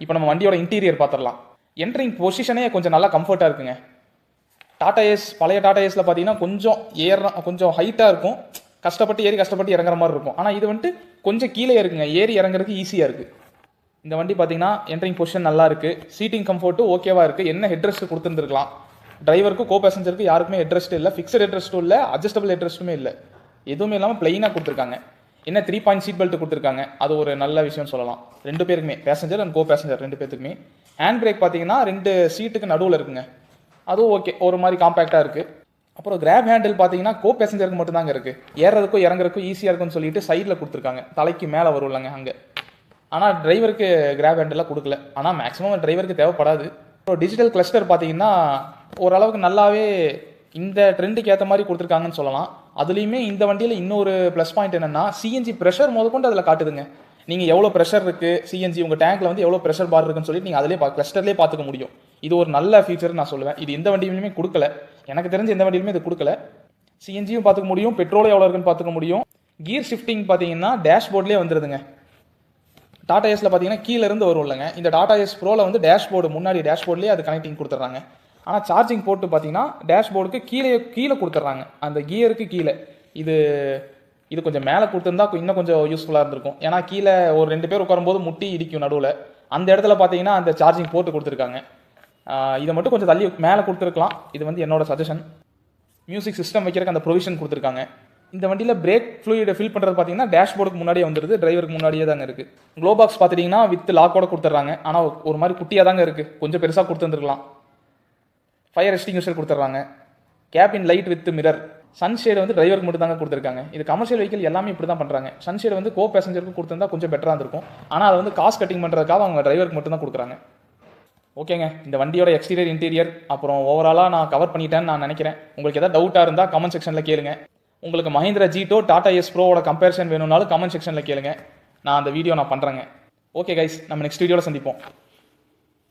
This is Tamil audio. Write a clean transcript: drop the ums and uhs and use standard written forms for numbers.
இப்போ நம்ம வண்டியோட இன்டீரியர் பார்த்துடலாம். என்ட்ரிங் பொசிஷனே கொஞ்சம் நல்லா கம்ஃபர்ட்டாக இருக்குங்க. டாடா ஏஸ் பழைய டாடா ஏஸில் பார்த்தீங்கன்னா கொஞ்சம் ஹைட்டாக இருக்கும், கஷ்டப்பட்டு இறங்குற மாதிரி இருக்கும். ஆனால் இது வந்துட்டு கொஞ்சம் கீழே இருக்குங்க, ஏறி இறங்குறதுக்கு ஈஸியாக இருக்குது. இந்த வண்டி பார்த்தீங்கன்னா என்ட்ரிங் பொசிஷன் நல்லா இருக்குது, சீட்டிங் கம்ஃபர்ட்டும் ஓகேவா இருக்குது. என்ன ஹெட்ரெஸ்ட் கொடுத்துருந்துருக்கலாம், டிரைவருக்கும் கோ பேசஞ்சருக்கு யாருக்குமே ஹெட்ரெஸ்ட் இல்லை, ஃபிக்ஸட் ஹெட்ரெஸ்ட்டும் இல்லை, அட்ஜஸ்டபிள் ஹெட்ரெஸ்ட்டுமே இல்லை, எதுவுமே இல்லாமல் பிளெயினாக கொடுத்துருக்காங்க. என்ன 3 பாயிண்ட் சீட் பெல்ட் கொடுத்துருக்காங்க, அது ஒரு நல்ல விஷயம் சொல்லலாம். 2 பேருக்குமே, பேசஞ்சர் அண்ட் கோ பேசஞ்சர் 2 பேருக்குமே. ஹேண்ட் பிரேக் பார்த்தீங்கன்னா 2 சீட்டுக்கு நடுவில் இருக்குங்க, அதுவும் ஓகே, ஒரு மாதிரி காம்பேக்டாக இருக்குது. அப்புறம் கிராப் ஹேண்டில் பார்த்தீங்கன்னா கோ பேசஞ்சருக்கு மட்டும்தாங்க இருக்குது, ஏறதுக்கும் இறங்குறதுக்கும் ஈஸியாக இருக்குன்னு சொல்லிட்டு சைடில் கொடுத்துருக்காங்க, தலைக்கு மேலே வரும்லங்க அங்கே. ஆனால் டிரைவருக்கு கிராப் ஹேண்டெல்லாம் கொடுக்கல, ஆனால் மேக்ஸிமம் டிரைவருக்கு தேவைப்படாது. அப்புறம் டிஜிட்டல் கிளஸ்டர் பார்த்தீங்கன்னா ஓரளவுக்கு நல்லாவே இந்த ட்ரெண்டுக்கு ஏற்ற மாதிரி கொடுத்துருக்காங்கன்னு சொல்லலாம். அதுலேயுமே இந்த வண்டியில் இன்னொரு ப்ளஸ் பாயிண்ட் என்னென்னா சிஎன்ஜி ப்ரெஷர் முதற்கொண்டு அதில் காட்டுதுங்க. நீங்கள் எவ்வளோ ப்ரெஷர் இருக்குது, சிஎன்ஜி உங்கள் டேங்க்கில் வந்து எவ்வளோ ப்ரெஷர் பார் இருக்குன்னு சொல்லிட்டு நீங்கள் அதிலே கிளஸ்டர்லேயே பார்த்துக்க முடியும். இது ஒரு நல்ல ஃபீச்சர் நான் சொல்லுவேன். இது எந்த வண்டியிலுமே கொடுக்கல, எனக்கு தெரிஞ்ச எந்த வண்டியிலுமே இது கொடுக்கல. சிஎன்ஜியும் பார்த்துக்க முடியும், பெட்ரோலும் எவ்வளோ இருக்குன்னு பார்த்துக்க முடியும். கியர் ஷிஃப்டிங் பார்த்தீங்கன்னா டேஷ்போர்ட்லேயே வந்துடுதுங்க. டாடா ஏஸில் பார்த்தீங்கன்னா கீழே இருந்து வரும் இல்லைங்க, இந்த டாடா ஏஸ் ப்ரோவில் வந்து டேஷ்போர்டு முன்னாடி டேஷ்போர்ட்லேயே அது கனெக்டிங் கொடுத்துட்றாங்க. ஆனால் சார்ஜிங் போட்டு பார்த்தீங்கன்னா டேஷ்போர்டுக்கு கீழே கொடுத்துட்றாங்க, அந்த கியருக்கு கீழே. இது கொஞ்சம் மேலே கொடுத்துருந்தா இன்னும் கொஞ்சம் யூஸ்ஃபுல்லாக இருந்திருக்கும். ஏன்னா கீழே ஒரு 2 பேர் உட்காரும்போது முட்டி இடிக்கும் நடுவில், அந்த இடத்துல பார்த்தீங்கன்னா அந்த சார்ஜிங் போட்டு கொடுத்துருக்காங்க. இதை மட்டும் கொஞ்சம் தள்ளி மேலே கொடுத்துருக்கலாம், இது வந்து என்னோட சஜஷன். மியூசிக் சிஸ்டம் வைக்கிறதுக்கு அந்த ப்ரொவிஷன் கொடுத்துருக்காங்க. இந்த வண்டியில் பிரேக் ஃப்ளூயிடை ஃபில் பண்ணுறது பார்த்தீங்கன்னா டேஷ்போர்டுக்கு முன்னாடியே வந்துடுது, டிரைவருக்கு முன்னாடியே தாங்க இருக்குது. க்ளோ பாக்ஸ் பார்த்துட்டிங்கன்னா வித் லாக்கோட கொடுத்துட்றாங்க, ஆனால் ஒரு மாதிரி குட்டியாக தாங்க இருக்குது, கொஞ்சம் பெருசாக கொடுத்துருந்துருக்கலாம். ஃபயர் எக்ஸ்டிங்யூஷர் கொடுத்துட்றாங்க. Cabin light with mirror. Sunshade வந்து டிரைவருக்கு மட்டும் தாங்க கொடுத்துருக்காங்க. இது கமர்ஷியல் வெஹிக்கிள் எல்லாமே இப்படி தான் பண்ணுறாங்க. சன்ஷேடு வந்து கோ பேசஞ்சருக்கு கொடுத்துருந்தா கொஞ்சம் பெட்டராக இருந்திருக்கும், ஆனால் அதை வந்து காஸ்ட் கட்டிங் பண்ணுறதுக்காக அவங்க டிரைவருக்கு மட்டும் தான் கொடுக்குறாங்க. ஓகேங்க, இந்த வண்டியோட எக்ஸ்டீரியர் இன்டீரியர் அப்புறம் ஓவராலாக நான் கவர் பண்ணிட்டேன்னு நான் நினைக்கிறேன். உங்களுக்கு எதாவது டவுட்டாக இருந்தால் கமெண்ட் செக்ஷனில் கேளுங்க. உங்களுக்கு மஹிந்திரா ஜீட்டோ டாடா ஏஸ் ப்ரோவோட கம்பேரிசன் வேணும்னாலும் கமெண்ட் செக்ஷனில் கேளுங்க, நான் அந்த வீடியோ நான் பண்ணுறேங்க. ஓகே கைஸ், நம்ம நெக்ஸ்ட் வீடியோவில் சந்திப்போம்.